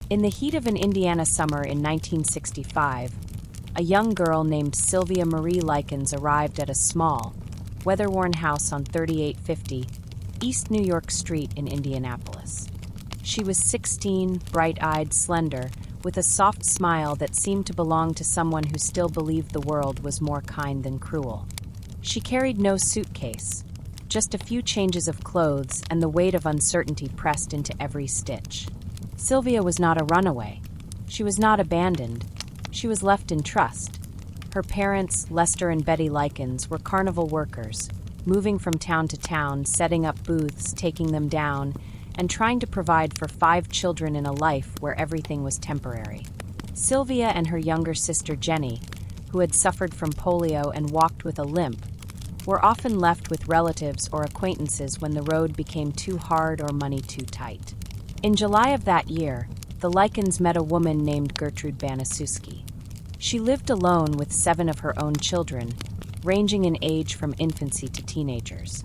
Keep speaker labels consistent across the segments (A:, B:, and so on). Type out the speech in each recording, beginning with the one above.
A: In the heat of an Indiana summer in 1965, a young girl named Sylvia Likens arrived at a small, weather-worn house on 3850 East New York Street in Indianapolis. She was 16, bright-eyed, slender, with a soft smile that seemed to belong to someone who still believed the world was more kind than cruel. She carried no suitcase, just a few changes of clothes and the weight of uncertainty pressed into every stitch. Sylvia was not a runaway. She was not abandoned. She was left in trust. Her parents, Lester and Betty Likens, were carnival workers, moving from town to town, setting up booths, taking them down, and trying to provide for 5 children in a life where everything was temporary. Sylvia and her younger sister Jenny, who had suffered from polio and walked with a limp, were often left with relatives or acquaintances when the road became too hard or money too tight. In July of that year, the Likens met a woman named Gertrude Baniszewski. She lived alone with 7 of her own children, ranging in age from infancy to teenagers.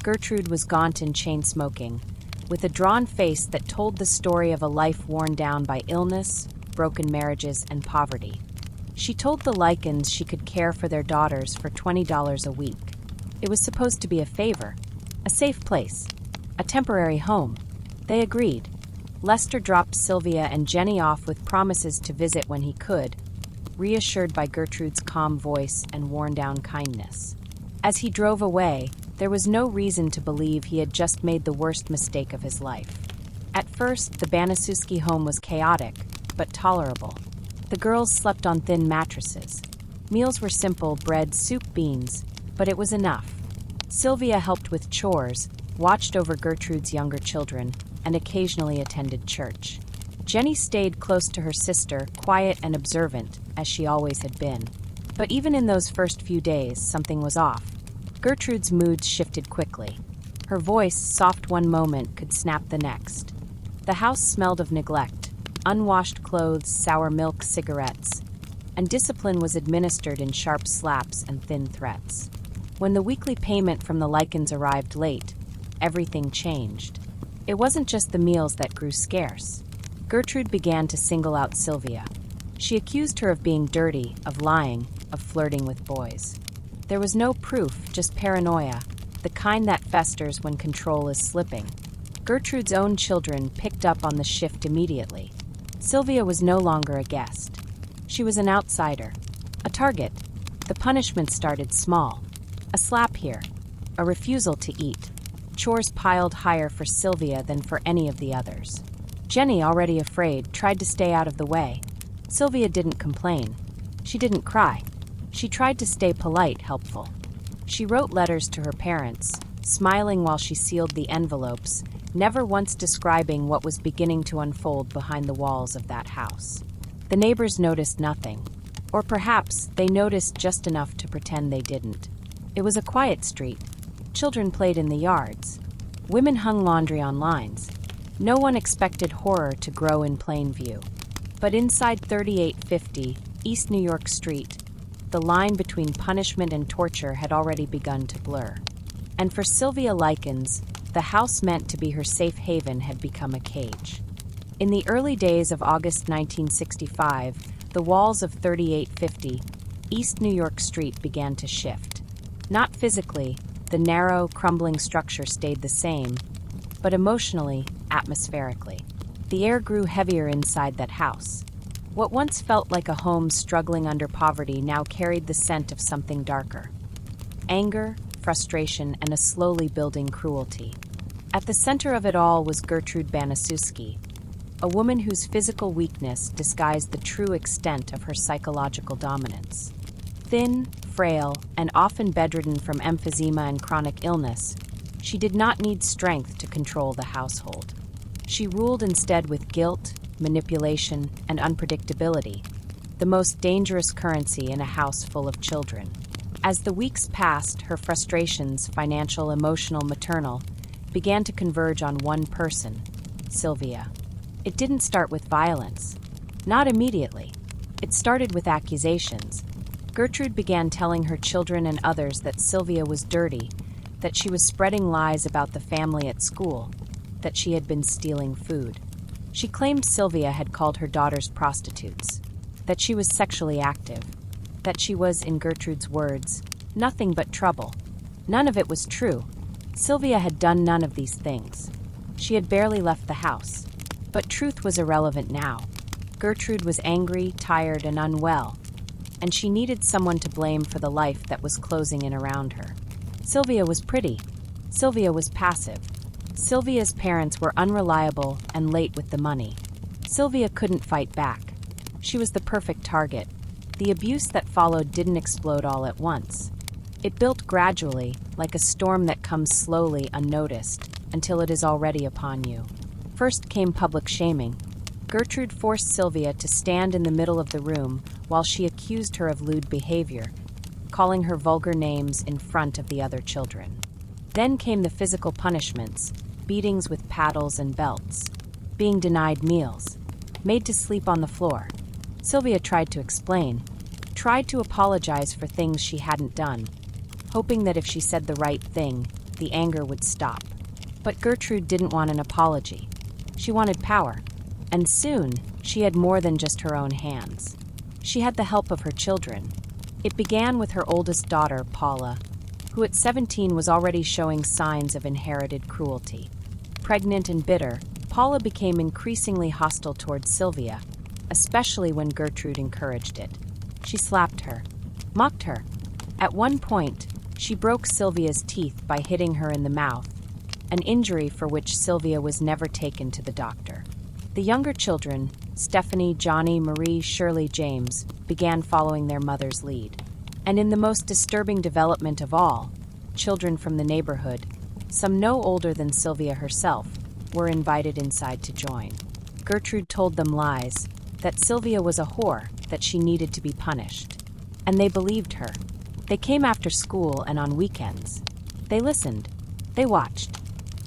A: Gertrude was gaunt and chain-smoking, with a drawn face that told the story of a life worn down by illness, broken marriages, and poverty. She told the Likens she could care for their daughters for $20 a week. It was supposed to be a favor, a safe place, a temporary home. They agreed. Lester dropped Sylvia and Jenny off with promises to visit when he could, reassured by Gertrude's calm voice and worn-down kindness. As he drove away, there was no reason to believe he had just made the worst mistake of his life. At first, the Baniszewski home was chaotic, but tolerable. The girls slept on thin mattresses. Meals were simple: bread, soup, beans, but it was enough. Sylvia helped with chores, watched over Gertrude's younger children, and occasionally attended church. Jenny stayed close to her sister, quiet and observant, as she always had been. But even in those first few days, something was off. Gertrude's moods shifted quickly. Her voice, soft one moment, could snap the next. The house smelled of neglect, unwashed clothes, sour milk, cigarettes, and discipline was administered in sharp slaps and thin threats. When the weekly payment from the Likens arrived late, everything changed. It wasn't just the meals that grew scarce. Gertrude began to single out Sylvia. She accused her of being dirty, of lying, of flirting with boys. There was no proof, just paranoia, the kind that festers when control is slipping. Gertrude's own children picked up on the shift immediately. Sylvia was no longer a guest. She was an outsider, a target. The punishment started small. A slap here, a refusal to eat. Chores piled higher for Sylvia than for any of the others. Jenny, already afraid, tried to stay out of the way. Sylvia didn't complain. She didn't cry. She tried to stay polite, helpful. She wrote letters to her parents, smiling while she sealed the envelopes, never once describing what was beginning to unfold behind the walls of that house. The neighbors noticed nothing. Or perhaps they noticed just enough to pretend they didn't. It was a quiet street. Children played in the yards. Women hung laundry on lines. No one expected horror to grow in plain view. But inside 3850 East New York Street, the line between punishment and torture had already begun to blur. And for Sylvia Likens, the house meant to be her safe haven had become a cage. In the early days of August 1965, the walls of 3850 East New York Street began to shift. Not physically, the narrow, crumbling structure stayed the same, but emotionally, atmospherically. The air grew heavier inside that house. What once felt like a home struggling under poverty now carried the scent of something darker. Anger, frustration, and a slowly building cruelty. At the center of it all was Gertrude Baniszewski, a woman whose physical weakness disguised the true extent of her psychological dominance. Thin, frail, and often bedridden from emphysema and chronic illness, she did not need strength to control the household. She ruled instead with guilt, manipulation, and unpredictability, the most dangerous currency in a house full of children. As the weeks passed, her frustrations, financial, emotional, maternal, began to converge on one person, Sylvia. It didn't start with violence. Not immediately. It started with accusations. Gertrude began telling her children and others that Sylvia was dirty, that she was spreading lies about the family at school, that she had been stealing food. She claimed Sylvia had called her daughters prostitutes, that she was sexually active, that she was, in Gertrude's words, nothing but trouble. None of it was true. Sylvia had done none of these things. She had barely left the house. But truth was irrelevant now. Gertrude was angry, tired, and unwell, and she needed someone to blame for the life that was closing in around her. Sylvia was pretty. Sylvia was passive. Sylvia's parents were unreliable and late with the money. Sylvia couldn't fight back. She was the perfect target. The abuse that followed didn't explode all at once. It built gradually, like a storm that comes slowly, unnoticed, until it is already upon you. First came public shaming. Gertrude forced Sylvia to stand in the middle of the room while she accused her of lewd behavior, calling her vulgar names in front of the other children. Then came the physical punishments, beatings with paddles and belts, being denied meals, made to sleep on the floor. Sylvia tried to explain, tried to apologize for things she hadn't done, hoping that if she said the right thing, the anger would stop. But Gertrude didn't want an apology. She wanted power, and soon she had more than just her own hands. She had the help of her children. It began with her oldest daughter, Paula, who at 17 was already showing signs of inherited cruelty. Pregnant and bitter, Paula became increasingly hostile towards Sylvia, especially when Gertrude encouraged it. She slapped her, mocked her. At one point, she broke Sylvia's teeth by hitting her in the mouth, an injury for which Sylvia was never taken to the doctor. The younger children, Stephanie, Johnny, Marie, Shirley, James, began following their mother's lead. And in the most disturbing development of all, children from the neighborhood, some no older than Sylvia herself, were invited inside to join. Gertrude told them lies, that Sylvia was a whore, that she needed to be punished. And they believed her. They came after school and on weekends. They listened. They watched.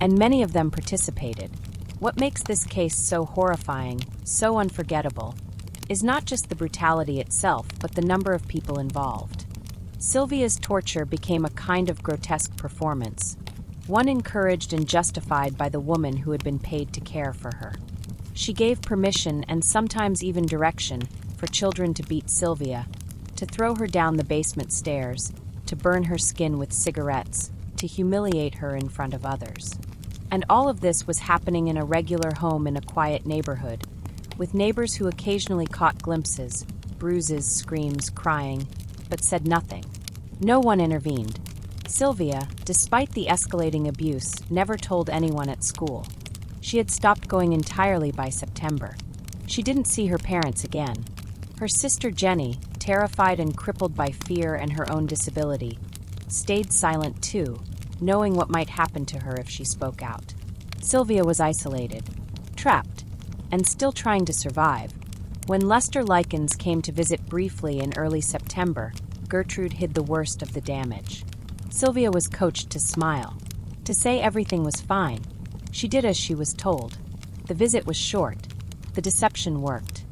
A: And many of them participated. What makes this case so horrifying, so unforgettable, is not just the brutality itself, but the number of people involved. Sylvia's torture became a kind of grotesque performance, one encouraged and justified by the woman who had been paid to care for her. She gave permission and sometimes even direction for children to beat Sylvia, to throw her down the basement stairs, to burn her skin with cigarettes, to humiliate her in front of others. And all of this was happening in a regular home in a quiet neighborhood, with neighbors who occasionally caught glimpses, bruises, screams, crying, but said nothing. No one intervened. Sylvia, despite the escalating abuse, never told anyone at school. She had stopped going entirely by September. She didn't see her parents again. Her sister Jenny, terrified and crippled by fear and her own disability, stayed silent too, knowing what might happen to her if she spoke out. Sylvia was isolated, trapped, and still trying to survive. When Lester Likens came to visit briefly in early September, Gertrude hid the worst of the damage. Sylvia was coached to smile, to say everything was fine. She did as she was told. The visit was short. The deception worked.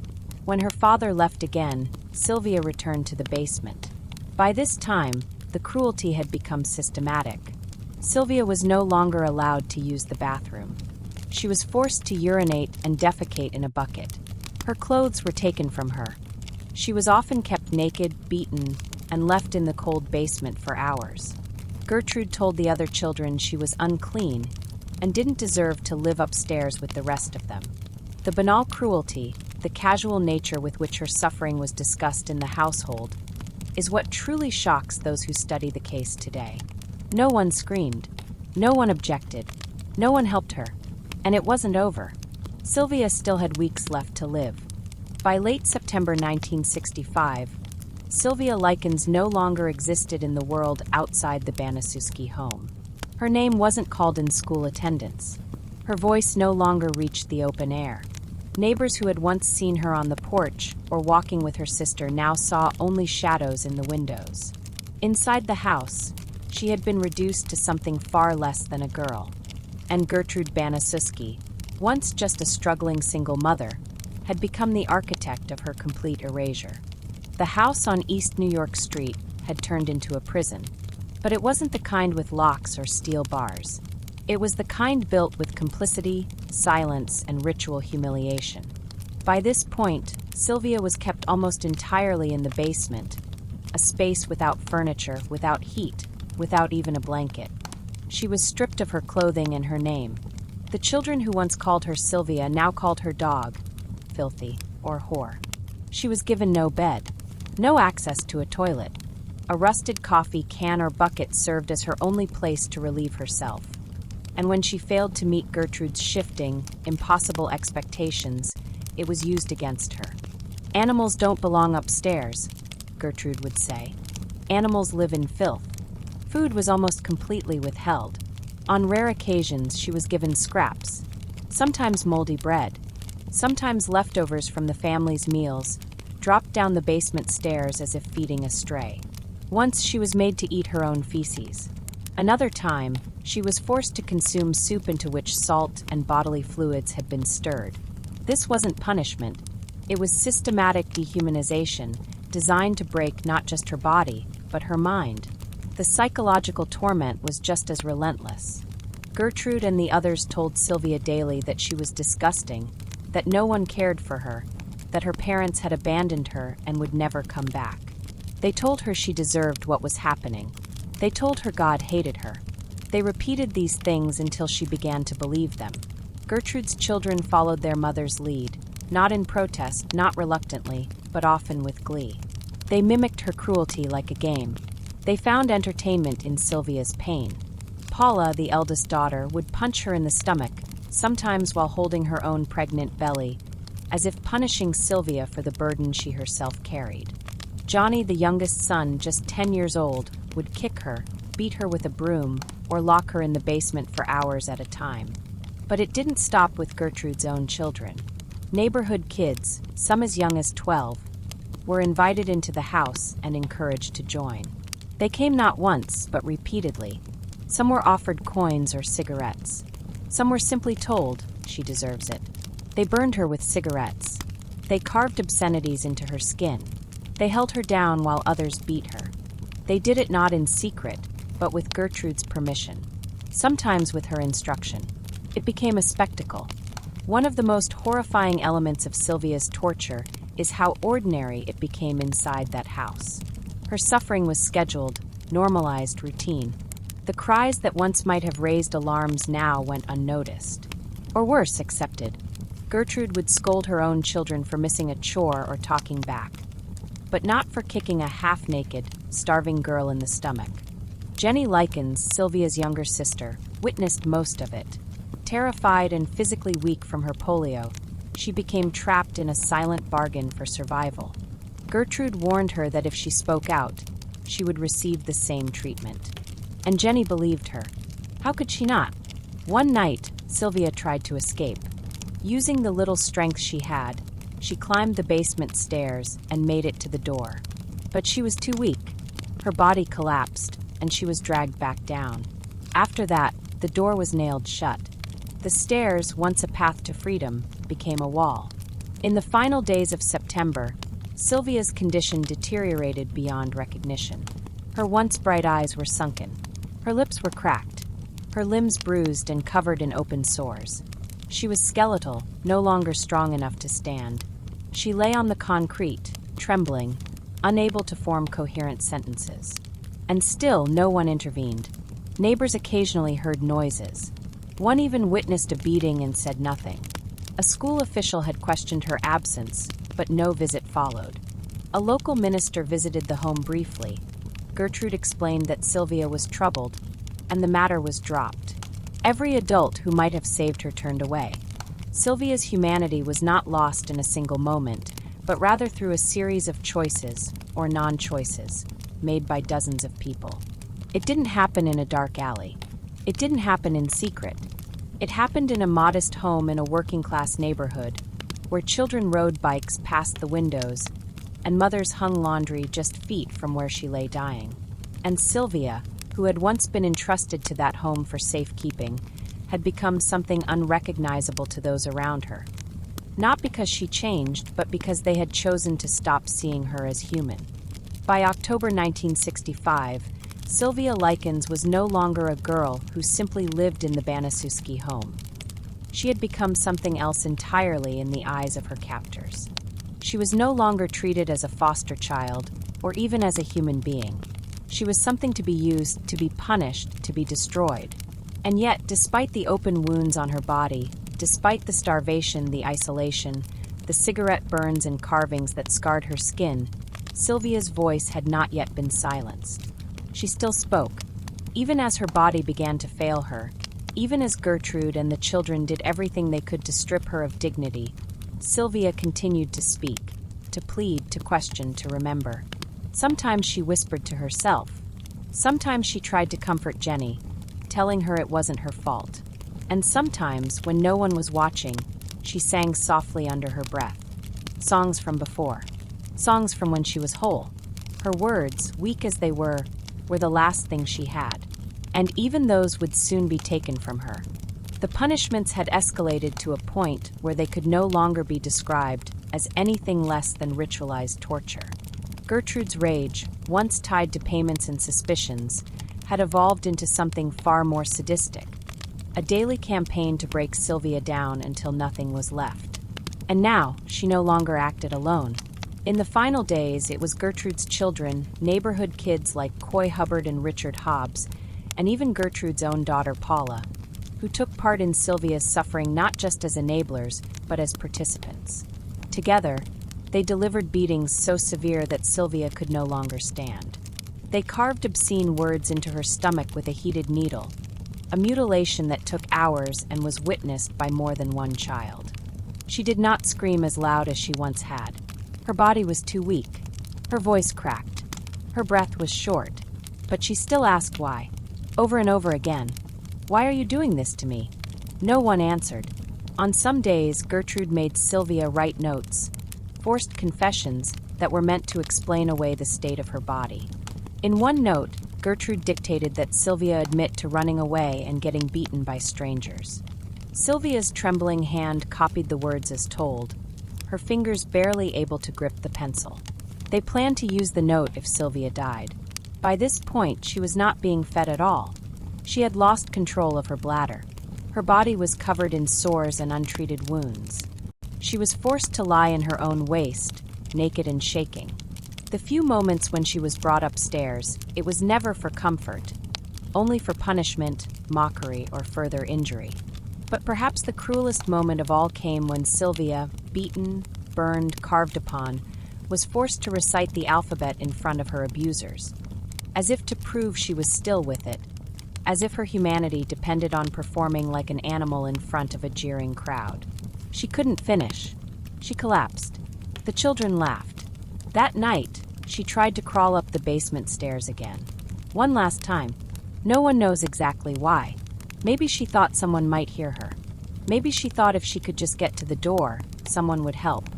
A: When her father left again, Sylvia returned to the basement. By this time, the cruelty had become systematic. Sylvia was no longer allowed to use the bathroom. She was forced to urinate and defecate in a bucket. Her clothes were taken from her. She was often kept naked, beaten, and left in the cold basement for hours. Gertrude told the other children she was unclean and didn't deserve to live upstairs with the rest of them. The banal cruelty, the casual nature with which her suffering was discussed in the household, is what truly shocks those who study the case today. No one screamed. No one objected. No one helped her. And it wasn't over. Sylvia still had weeks left to live. By late September 1965, Sylvia Likens no longer existed in the world outside the Baniszewski home. Her name wasn't called in school attendance. Her voice no longer reached the open air. Neighbors who had once seen her on the porch or walking with her sister now saw only shadows in the windows. Inside the house, she had been reduced to something far less than a girl. And Gertrude Baniszewski, once just a struggling single mother, had become the architect of her complete erasure. The house on East New York Street had turned into a prison, but it wasn't the kind with locks or steel bars. It was the kind built with complicity, silence, and ritual humiliation. By this point, Sylvia was kept almost entirely in the basement, a space without furniture, without heat, without even a blanket. She was stripped of her clothing and her name. The children who once called her Sylvia now called her dog, filthy, or whore. She was given no bed, no access to a toilet. A rusted coffee can or bucket served as her only place to relieve herself. And when she failed to meet Gertrude's shifting, impossible expectations, it was used against her. "Animals don't belong upstairs," Gertrude would say. "Animals live in filth." Food was almost completely withheld. On rare occasions, she was given scraps, sometimes moldy bread, sometimes leftovers from the family's meals, dropped down the basement stairs as if feeding a stray. Once she was made to eat her own feces. Another time, she was forced to consume soup into which salt and bodily fluids had been stirred. This wasn't punishment. It was systematic dehumanization, designed to break not just her body, but her mind. The psychological torment was just as relentless. Gertrude and the others told Sylvia daily that she was disgusting, that no one cared for her, that her parents had abandoned her and would never come back. They told her she deserved what was happening. They told her God hated her. They repeated these things until she began to believe them. Gertrude's children followed their mother's lead, not in protest, not reluctantly, but often with glee. They mimicked her cruelty like a game. They found entertainment in Sylvia's pain. Paula, the eldest daughter, would punch her in the stomach, sometimes while holding her own pregnant belly, as if punishing Sylvia for the burden she herself carried. Johnny, the youngest son, just 10 years old, would kick her, beat her with a broom, or lock her in the basement for hours at a time. But it didn't stop with Gertrude's own children. Neighborhood kids, some as young as 12, were invited into the house and encouraged to join. They came not once, but repeatedly. Some were offered coins or cigarettes. Some were simply told, "She deserves it." They burned her with cigarettes. They carved obscenities into her skin. They held her down while others beat her. They did it not in secret, but with Gertrude's permission, sometimes with her instruction. It became a spectacle. One of the most horrifying elements of Sylvia's torture is how ordinary it became inside that house. Her suffering was scheduled, normalized routine. The cries that once might have raised alarms now went unnoticed. Or worse, accepted. Gertrude would scold her own children for missing a chore or talking back, but not for kicking a half-naked, starving girl in the stomach. Jenny Likens, Sylvia's younger sister, witnessed most of it. Terrified and physically weak from her polio, she became trapped in a silent bargain for survival. Gertrude warned her that if she spoke out, she would receive the same treatment. And Jenny believed her. How could she not? One night, Sylvia tried to escape. Using the little strength she had, she climbed the basement stairs and made it to the door. But she was too weak. Her body collapsed, and she was dragged back down. After that, the door was nailed shut. The stairs, once a path to freedom, became a wall. In the final days of September, Sylvia's condition deteriorated beyond recognition. Her once bright eyes were sunken. Her lips were cracked. Her limbs bruised and covered in open sores. She was skeletal, no longer strong enough to stand. She lay on the concrete, trembling, unable to form coherent sentences. And still, no one intervened. Neighbors occasionally heard noises. One even witnessed a beating and said nothing. A school official had questioned her absence, but no visit followed. A local minister visited the home briefly. Gertrude explained that Sylvia was troubled, and the matter was dropped. Every adult who might have saved her turned away. Sylvia's humanity was not lost in a single moment, but rather through a series of choices, or non-choices, made by dozens of people. It didn't happen in a dark alley. It didn't happen in secret. It happened in a modest home in a working-class neighborhood, where children rode bikes past the windows, and mothers hung laundry just feet from where she lay dying. And Sylvia, who had once been entrusted to that home for safekeeping, had become something unrecognizable to those around her. Not because she changed, but because they had chosen to stop seeing her as human. By October 1965, Sylvia Likens was no longer a girl who simply lived in the Baniszewski home. She had become something else entirely in the eyes of her captors. She was no longer treated as a foster child, or even as a human being. She was something to be used, to be punished, to be destroyed. And yet, despite the open wounds on her body, despite the starvation, the isolation, the cigarette burns and carvings that scarred her skin, Sylvia's voice had not yet been silenced. She still spoke, even as her body began to fail her, even as Gertrude and the children did everything they could to strip her of dignity. Sylvia continued to speak, to plead, to question, to remember. Sometimes she whispered to herself. Sometimes she tried to comfort Jenny, telling her it wasn't her fault. And sometimes, when no one was watching, she sang softly under her breath. Songs from before. Songs from when she was whole. Her words, weak as they were the last thing she had. And even those would soon be taken from her. The punishments had escalated to a point where they could no longer be described as anything less than ritualized torture. Gertrude's rage, once tied to payments and suspicions, had evolved into something far more sadistic. A daily campaign to break Sylvia down until nothing was left. And now, she no longer acted alone. In the final days, it was Gertrude's children, neighborhood kids like Coy Hubbard and Richard Hobbs, and even Gertrude's own daughter Paula, who took part in Sylvia's suffering not just as enablers, but as participants. Together, they delivered beatings so severe that Sylvia could no longer stand. They carved obscene words into her stomach with a heated needle, a mutilation that took hours and was witnessed by more than one child. She did not scream as loud as she once had. Her body was too weak. Her voice cracked. Her breath was short. But she still asked why, over and over again. "Why are you doing this to me?" No one answered. On some days, Gertrude made Sylvia write notes, forced confessions that were meant to explain away the state of her body. In one note, Gertrude dictated that Sylvia admit to running away and getting beaten by strangers. Sylvia's trembling hand copied the words as told, her fingers barely able to grip the pencil. They planned to use the note if Sylvia died. By this point, she was not being fed at all. She had lost control of her bladder. Her body was covered in sores and untreated wounds. She was forced to lie in her own waste, naked and shaking. The few moments when she was brought upstairs, it was never for comfort, only for punishment, mockery, or further injury. But perhaps the cruelest moment of all came when Sylvia, beaten, burned, carved upon, was forced to recite the alphabet in front of her abusers, as if to prove she was still with it, as if her humanity depended on performing like an animal in front of a jeering crowd. She couldn't finish. She collapsed. The children laughed. That night, she tried to crawl up the basement stairs again. One last time. No one knows exactly why. Maybe she thought someone might hear her. Maybe she thought if she could just get to the door, someone would help.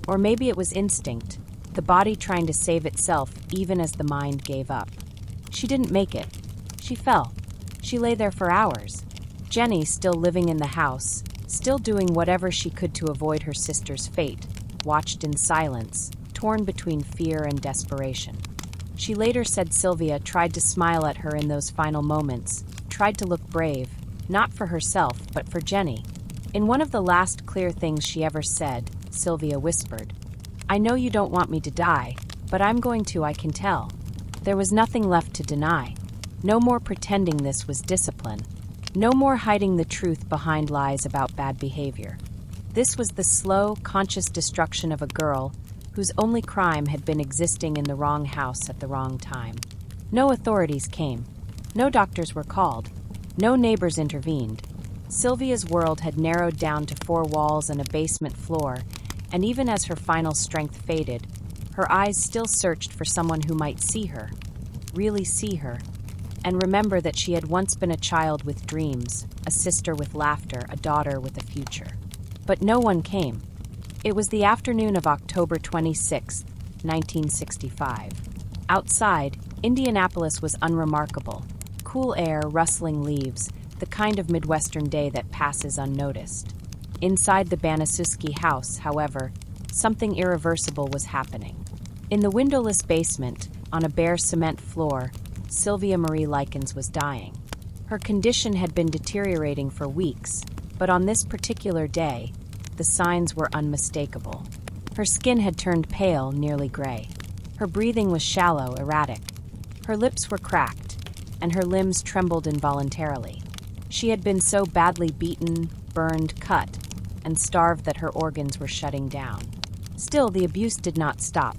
A: Or maybe it was instinct, the body trying to save itself even as the mind gave up. She didn't make it. She fell. She lay there for hours. Jenny, still living in the house, still doing whatever she could to avoid her sister's fate, watched in silence, torn between fear and desperation. She later said Sylvia tried to smile at her in those final moments, tried to look brave, not for herself, but for Jenny. In one of the last clear things she ever said, Sylvia whispered, "I know you don't want me to die, but I'm going to, I can tell." There was nothing left to deny. No more pretending this was discipline. No more hiding the truth behind lies about bad behavior. This was the slow, conscious destruction of a girl whose only crime had been existing in the wrong house at the wrong time. No authorities came. No doctors were called. No neighbors intervened. Sylvia's world had narrowed down to 4 walls and a basement floor, and even as her final strength faded, her eyes still searched for someone who might see her, really see her, and remember that she had once been a child with dreams, a sister with laughter, a daughter with a future. But no one came. It was the afternoon of October 26, 1965. Outside, Indianapolis was unremarkable. Cool air, rustling leaves, the kind of Midwestern day that passes unnoticed. Inside the Baniszewski house, however, something irreversible was happening. In the windowless basement, on a bare cement floor, Sylvia Marie Likens was dying. Her condition had been deteriorating for weeks, But on this particular day, the signs were unmistakable. Her skin had turned pale, nearly gray. Her breathing was shallow, erratic. Her lips were cracked, and her limbs trembled involuntarily. She had been so badly beaten, burned, cut, and starved that her organs were shutting down. Still, the abuse did not stop.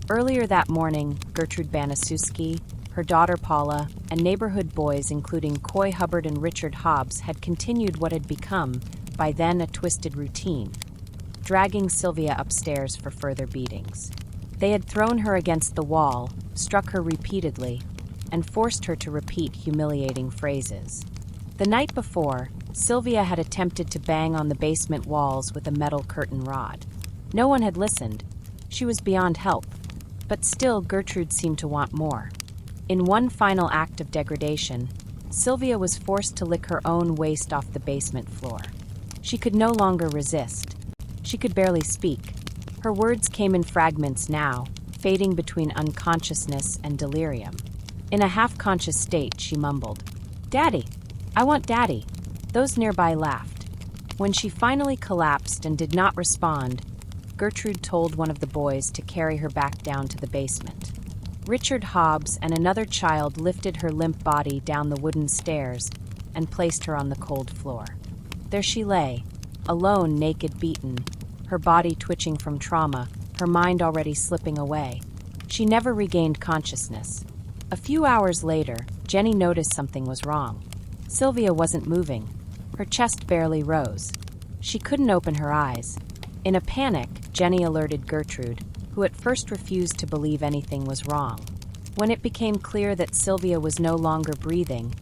A: Earlier that morning, Gertrude Baniszewski, her daughter Paula, and neighborhood boys including Coy Hubbard and Richard Hobbs had continued what had become, by then, a twisted routine, dragging Sylvia upstairs for further beatings. They had thrown her against the wall, struck her repeatedly, and forced her to repeat humiliating phrases. The night before, Sylvia had attempted to bang on the basement walls with a metal curtain rod. No one had listened. She was beyond help. But still, Gertrude seemed to want more. In one final act of degradation, Sylvia was forced to lick her own waist off the basement floor. She could no longer resist. She could barely speak. Her words came in fragments now, fading between unconsciousness and delirium. In a half-conscious state, she mumbled, "Daddy! I want Daddy!" Those nearby laughed. When she finally collapsed and did not respond, Gertrude told one of the boys to carry her back down to the basement. Richard Hobbs and another child lifted her limp body down the wooden stairs and placed her on the cold floor. There she lay, alone, naked, beaten, her body twitching from trauma, her mind already slipping away. She never regained consciousness. A few hours later, Jenny noticed something was wrong. Sylvia wasn't moving. Her chest barely rose. She couldn't open her eyes. In a panic, Jenny alerted Gertrude, who at first refused to believe anything was wrong. When it became clear that Sylvia was no longer breathing,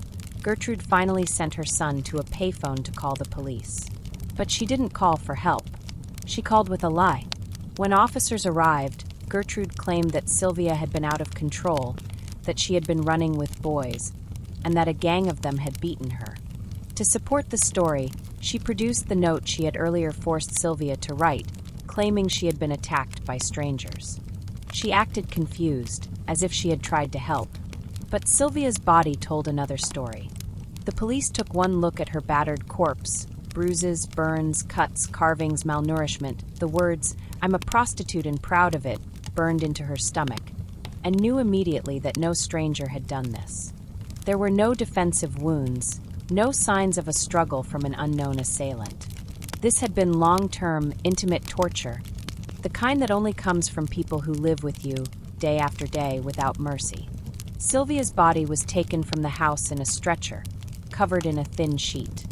A: Gertrude finally sent her son to a payphone to call the police. But she didn't call for help. She called with a lie. When officers arrived, Gertrude claimed that Sylvia had been out of control, that she had been running with boys, and that a gang of them had beaten her. To support the story, she produced the note she had earlier forced Sylvia to write, claiming she had been attacked by strangers. She acted confused, as if she had tried to help. But Sylvia's body told another story. The police took one look at her battered corpse, bruises, burns, cuts, carvings, malnourishment. The words, "I'm a prostitute and proud of it," burned into her stomach, and knew immediately that no stranger had done this. There were no defensive wounds, no signs of a struggle from an unknown assailant. This had been long-term, intimate torture, the kind that only comes from people who live with you, day after day, without mercy. Sylvia's body was taken from the house in a stretcher, covered in a thin sheet.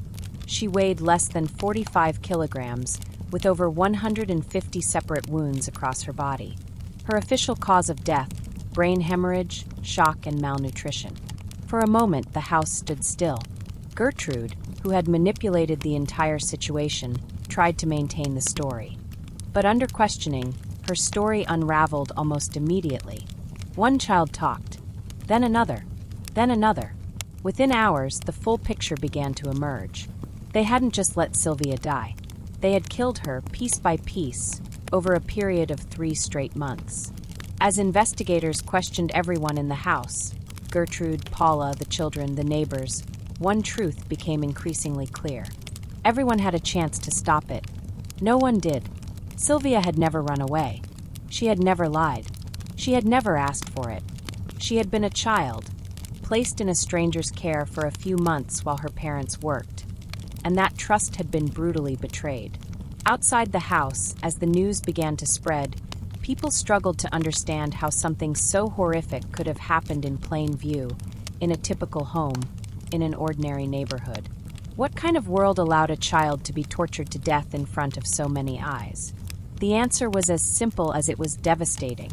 A: She weighed less than 45 kilograms, with over 150 separate wounds across her body. Her official cause of death, brain hemorrhage, shock, and malnutrition. For a moment, the house stood still. Gertrude, who had manipulated the entire situation, tried to maintain the story. But under questioning, her story unraveled almost immediately. One child talked, then another, then another. Within hours, the full picture began to emerge. They hadn't just let Sylvia die. They had killed her, piece by piece, over a period of 3 straight months. As investigators questioned everyone in the house, Gertrude, Paula, the children, the neighbors, one truth became increasingly clear. Everyone had a chance to stop it. No one did. Sylvia had never run away. She had never lied. She had never asked for it. She had been a child, placed in a stranger's care for a few months while her parents worked, and that trust had been brutally betrayed. Outside the house, as the news began to spread, people struggled to understand how something so horrific could have happened in plain view, in a typical home, in an ordinary neighborhood. What kind of world allowed a child to be tortured to death in front of so many eyes? The answer was as simple as it was devastating: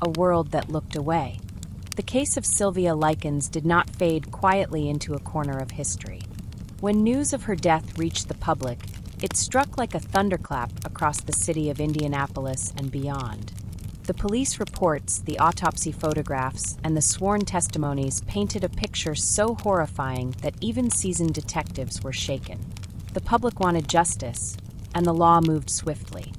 A: a world that looked away. The case of Sylvia Likens did not fade quietly into a corner of history. When news of her death reached the public, it struck like a thunderclap across the city of Indianapolis and beyond. The police reports, the autopsy photographs, and the sworn testimonies painted a picture so horrifying that even seasoned detectives were shaken. The public wanted justice, and the law moved swiftly.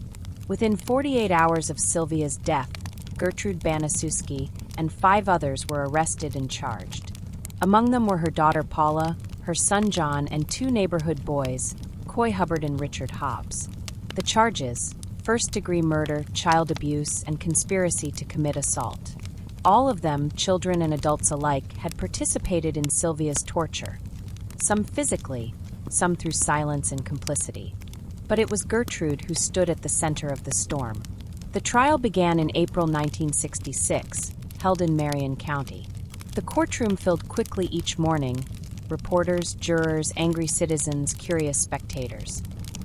A: Within 48 hours of Sylvia's death, Gertrude Baniszewski and 5 others were arrested and charged. Among them were her daughter Paula, her son John, and 2 neighborhood boys, Coy Hubbard and Richard Hobbs. The charges: first-degree murder, child abuse, and conspiracy to commit assault. All of them, children and adults alike, had participated in Sylvia's torture. Some physically, some through silence and complicity. But it was Gertrude who stood at the center of the storm. The trial began in April 1966, held in Marion County. The courtroom filled quickly each morning: reporters, jurors, angry citizens, curious spectators.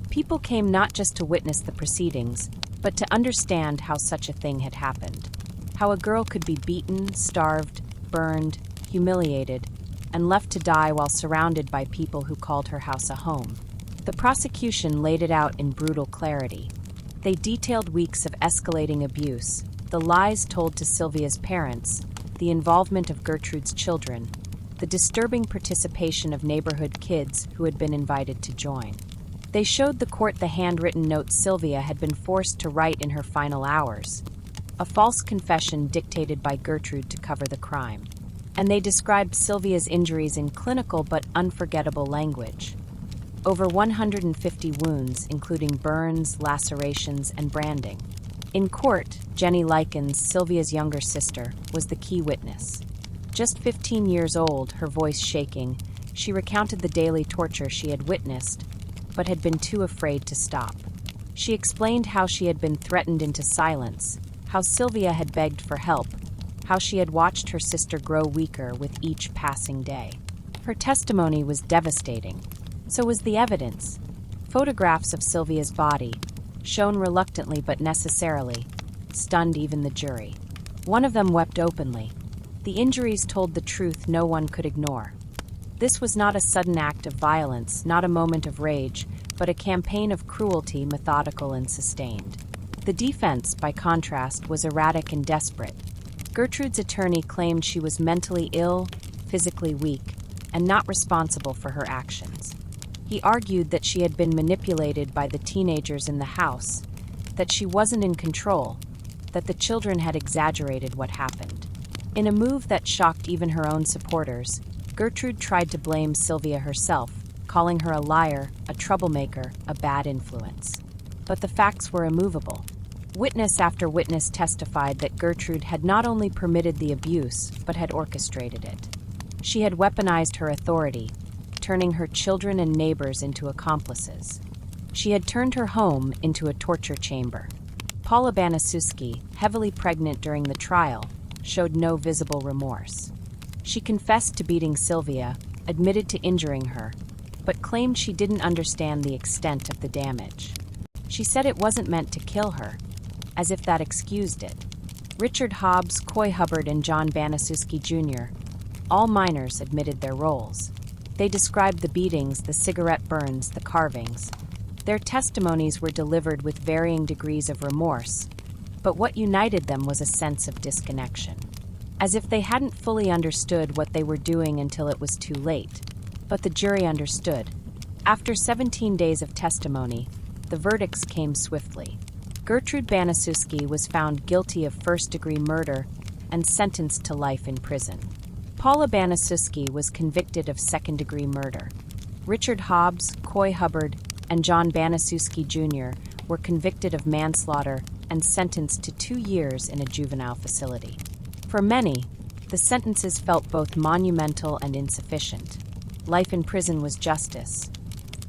A: People came not just to witness the proceedings, but to understand how such a thing had happened. How a girl could be beaten, starved, burned, humiliated, and left to die while surrounded by people who called her house a home. The prosecution laid it out in brutal clarity. They detailed weeks of escalating abuse, the lies told to Sylvia's parents, the involvement of Gertrude's children, the disturbing participation of neighborhood kids who had been invited to join. They showed the court the handwritten notes Sylvia had been forced to write in her final hours, a false confession dictated by Gertrude to cover the crime. And they described Sylvia's injuries in clinical but unforgettable language. Over 150 wounds, including burns, lacerations, and branding. In court, Jenny Likens, Sylvia's younger sister, was the key witness. Just 15 years old, her voice shaking, she recounted the daily torture she had witnessed, but had been too afraid to stop. She explained how she had been threatened into silence, how Sylvia had begged for help, how she had watched her sister grow weaker with each passing day. Her testimony was devastating. So was the evidence. Photographs of Sylvia's body, shown reluctantly but necessarily, stunned even the jury. One of them wept openly. The injuries told the truth no one could ignore. This was not a sudden act of violence, not a moment of rage, but a campaign of cruelty, methodical and sustained. The defense, by contrast, was erratic and desperate. Gertrude's attorney claimed she was mentally ill, physically weak, and not responsible for her actions. He argued that she had been manipulated by the teenagers in the house, that she wasn't in control, that the children had exaggerated what happened. In a move that shocked even her own supporters, Gertrude tried to blame Sylvia herself, calling her a liar, a troublemaker, a bad influence. But the facts were immovable. Witness after witness testified that Gertrude had not only permitted the abuse, but had orchestrated it. She had weaponized her authority, turning her children and neighbors into accomplices. She had turned her home into a torture chamber. Paula Baniszewski, heavily pregnant during the trial, showed no visible remorse. She confessed to beating Sylvia, admitted to injuring her, but claimed she didn't understand the extent of the damage. She said it wasn't meant to kill her, as if that excused it. Richard Hobbs, Coy Hubbard, and John Baniszewski Jr., all minors, admitted their roles. They described the beatings, the cigarette burns, the carvings. Their testimonies were delivered with varying degrees of remorse, but what united them was a sense of disconnection, as if they hadn't fully understood what they were doing until it was too late. But the jury understood. After 17 days of testimony, the verdicts came swiftly. Gertrude Baniszewski was found guilty of first-degree murder and sentenced to life in prison. Paula Baniszewski was convicted of second-degree murder. Richard Hobbs, Coy Hubbard, and John Baniszewski Jr. were convicted of manslaughter and sentenced to 2 years in a juvenile facility. For many, the sentences felt both monumental and insufficient. Life in prison was justice.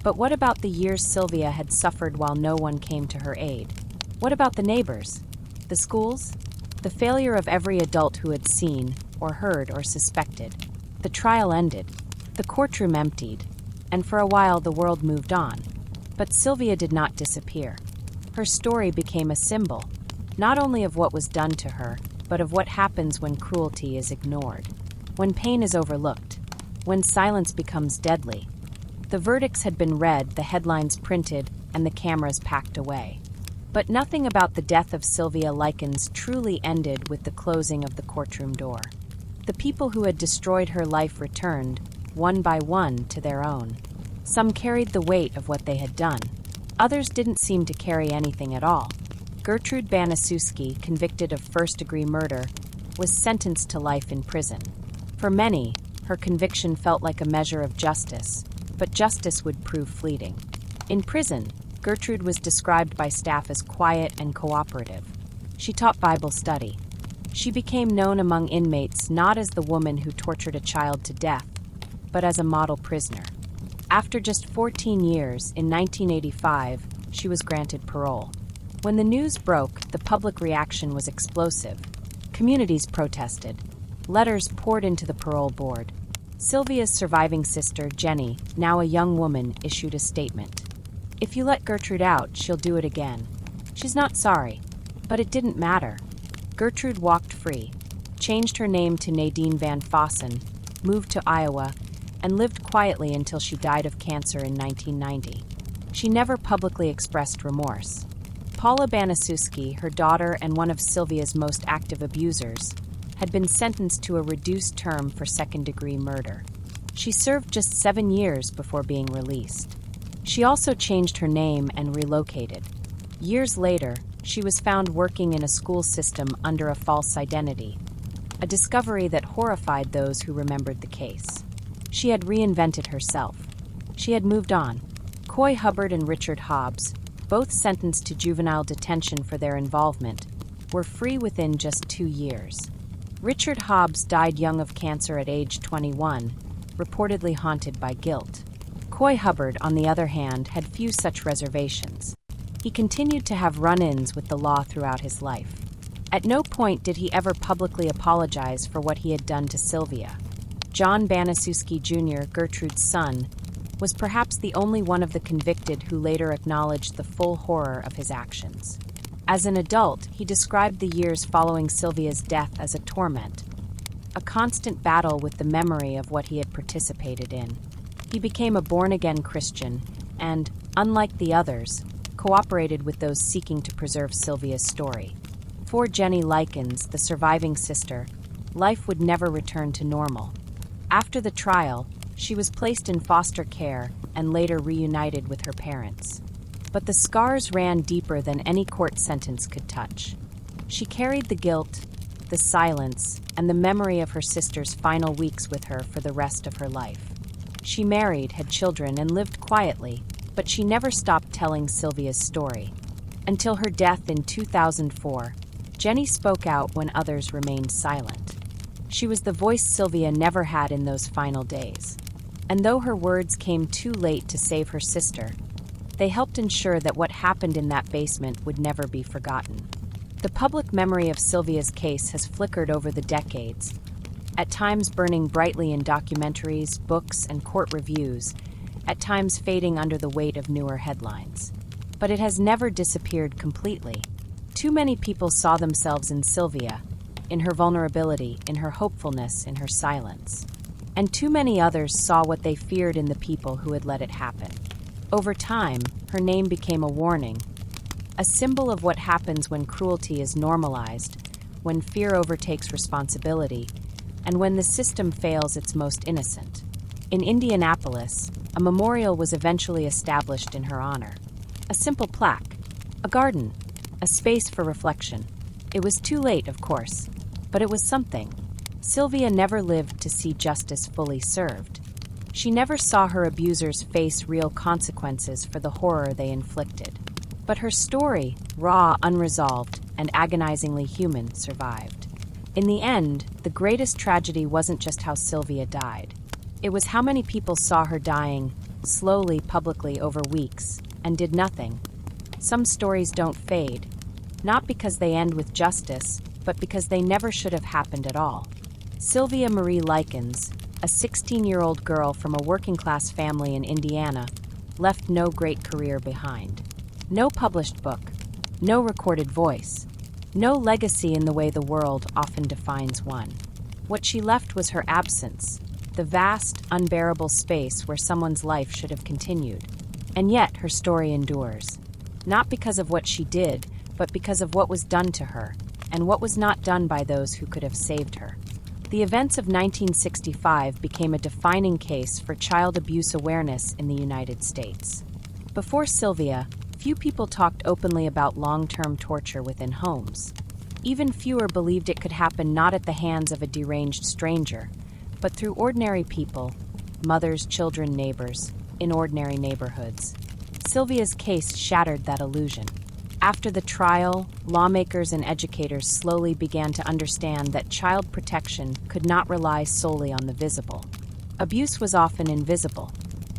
A: But what about the years Sylvia had suffered while no one came to her aid? What about the neighbors? The schools? The failure of every adult who had seen, or heard, or suspected. The trial ended. The courtroom emptied. And for a while the world moved on. But Sylvia did not disappear. Her story became a symbol, not only of what was done to her, but of what happens when cruelty is ignored, when pain is overlooked, when silence becomes deadly. The verdicts had been read, the headlines printed, and the cameras packed away. But nothing about the death of Sylvia Likens truly ended with the closing of the courtroom door. The people who had destroyed her life returned, one by one, to their own. Some carried the weight of what they had done. Others didn't seem to carry anything at all. Gertrude Baniszewski, convicted of first-degree murder, was sentenced to life in prison. For many, her conviction felt like a measure of justice, but justice would prove fleeting. In prison, Gertrude was described by staff as quiet and cooperative. She taught Bible study. She became known among inmates not as the woman who tortured a child to death, but as a model prisoner. After just 14 years, in 1985, she was granted parole. When the news broke, the public reaction was explosive. Communities protested. Letters poured into the parole board. Sylvia's surviving sister, Jenny, now a young woman, issued a statement. "If you let Gertrude out, she'll do it again. She's not sorry." But it didn't matter. Gertrude walked free, changed her name to Nadine Van Fossen, moved to Iowa, and lived quietly until she died of cancer in 1990. She never publicly expressed remorse. Paula Baniszewski, her daughter and one of Sylvia's most active abusers, had been sentenced to a reduced term for second-degree murder. She served just 7 years before being released. She also changed her name and relocated. Years later, she was found working in a school system under a false identity, a discovery that horrified those who remembered the case. She had reinvented herself. She had moved on. Coy Hubbard and Richard Hobbs, both sentenced to juvenile detention for their involvement, were free within just 2 years. Richard Hobbs died young of cancer at age 21, reportedly haunted by guilt. Coy Hubbard, on the other hand, had few such reservations. He continued to have run-ins with the law throughout his life. At no point did he ever publicly apologize for what he had done to Sylvia. John Baniszewski Jr., Gertrude's son, was perhaps the only one of the convicted who later acknowledged the full horror of his actions. As an adult, he described the years following Sylvia's death as a torment, a constant battle with the memory of what he had participated in. He became a born-again Christian and, unlike the others, cooperated with those seeking to preserve Sylvia's story. For Jenny Likens, the surviving sister, life would never return to normal. After the trial, she was placed in foster care and later reunited with her parents. But the scars ran deeper than any court sentence could touch. She carried the guilt, the silence, and the memory of her sister's final weeks with her for the rest of her life. She married, had children, and lived quietly, but she never stopped telling Sylvia's story. Until her death in 2004, Jenny spoke out when others remained silent. She was the voice Sylvia never had in those final days. And though her words came too late to save her sister, they helped ensure that what happened in that basement would never be forgotten. The public memory of Sylvia's case has flickered over the decades, at times burning brightly in documentaries, books, and court reviews, at times fading under the weight of newer headlines. But it has never disappeared completely. Too many people saw themselves in Sylvia, in her vulnerability, in her hopefulness, in her silence. And too many others saw what they feared in the people who had let it happen. Over time, her name became a warning, a symbol of what happens when cruelty is normalized, when fear overtakes responsibility, and when the system fails its most innocent. In Indianapolis, a memorial was eventually established in her honor. A simple plaque, a garden, a space for reflection. It was too late, of course, but it was something. Sylvia never lived to see justice fully served. She never saw her abusers face real consequences for the horror they inflicted. But her story, raw, unresolved, and agonizingly human, survived. In the end, the greatest tragedy wasn't just how Sylvia died. It was how many people saw her dying, slowly, publicly, over weeks, and did nothing. Some stories don't fade, not because they end with justice, but because they never should have happened at all. Sylvia Marie Likens, a 16-year-old girl from a working-class family in Indiana, left no great career behind. No published book, no recorded voice, no legacy in the way the world often defines one. What she left was her absence, the vast, unbearable space where someone's life should have continued. And yet her story endures, not because of what she did, but because of what was done to her, and what was not done by those who could have saved her. The events of 1965 became a defining case for child abuse awareness in the United States. Before Sylvia, few people talked openly about long-term torture within homes. Even fewer believed it could happen not at the hands of a deranged stranger, but through ordinary people, mothers, children, neighbors, in ordinary neighborhoods. Sylvia's case shattered that illusion. After the trial, lawmakers and educators slowly began to understand that child protection could not rely solely on the visible. Abuse was often invisible.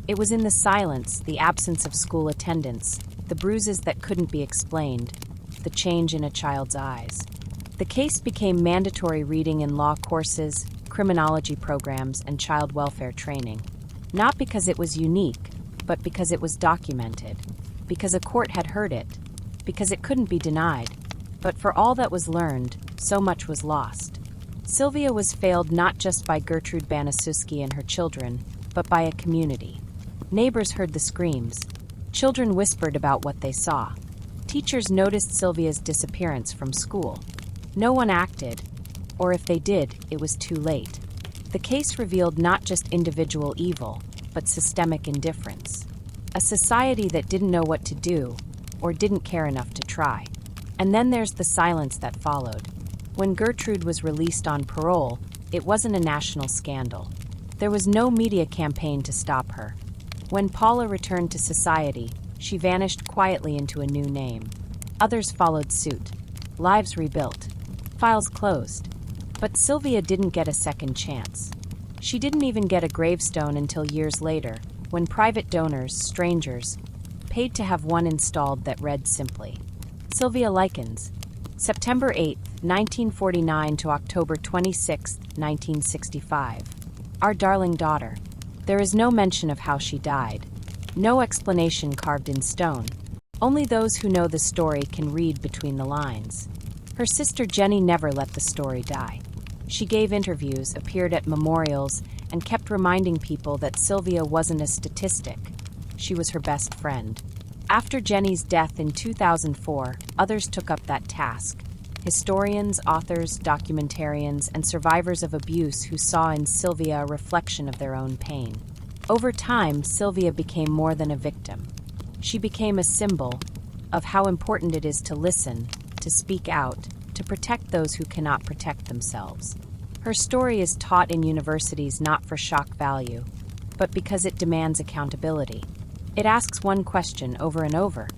A: It was in the silence, the absence of school attendance, the bruises that couldn't be explained, the change in a child's eyes. The case became mandatory reading in law courses, criminology programs, and child welfare training. Not because it was unique, but because it was documented, because a court had heard it, because it couldn't be denied. But for all that was learned, so much was lost. Sylvia was failed not just by Gertrude Baniszewski and her children, but by a community. Neighbors heard the screams. Children whispered about what they saw. Teachers noticed Sylvia's disappearance from school. No one acted, or if they did, it was too late. The case revealed not just individual evil, but systemic indifference. A society that didn't know what to do, or didn't care enough to try. And then there's the silence that followed. When Gertrude was released on parole, it wasn't a national scandal. There was no media campaign to stop her. When Paula returned to society, she vanished quietly into a new name. Others followed suit. Lives rebuilt. Files closed. But Sylvia didn't get a second chance. She didn't even get a gravestone until years later, when private donors, strangers, paid to have one installed that read simply, Sylvia Likens, September 8, 1949 to October 26, 1965. Our darling daughter. There is no mention of how she died. No explanation carved in stone. Only those who know the story can read between the lines. Her sister Jenny never let the story die. She gave interviews, appeared at memorials, and kept reminding people that Sylvia wasn't a statistic. She was her best friend. After Jenny's death in 2004, others took up that task. Historians, authors, documentarians, and survivors of abuse who saw in Sylvia a reflection of their own pain. Over time, Sylvia became more than a victim. She became a symbol of how important it is to listen, to speak out, to protect those who cannot protect themselves. Her story is taught in universities not for shock value, but because it demands accountability. It asks one question over and over.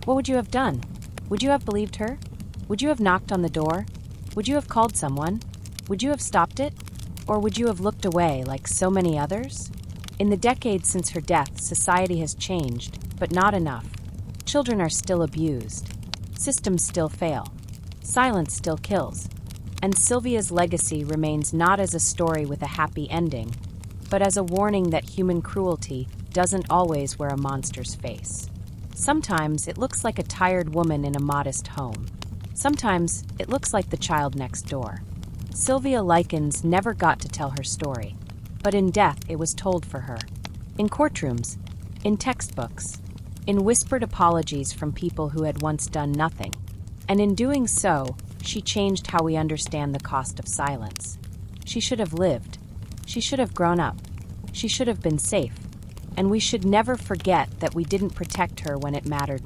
A: What would you have done? Would you have believed her? Would you have knocked on the door? Would you have called someone? Would you have stopped it? Or would you have looked away like so many others? In the decades since her death, society has changed, but not enough. Children are still abused. Systems still fail. Silence still kills. And Sylvia's legacy remains not as a story with a happy ending, but as a warning that human cruelty doesn't always wear a monster's face. Sometimes it looks like a tired woman in a modest home. Sometimes it looks like the child next door. Sylvia Likens never got to tell her story, but in death it was told for her. In courtrooms, in textbooks, in whispered apologies from people who had once done nothing. And in doing so, she changed how we understand the cost of silence. She should have lived. She should have grown up. She should have been safe. And we should never forget that we didn't protect her when it mattered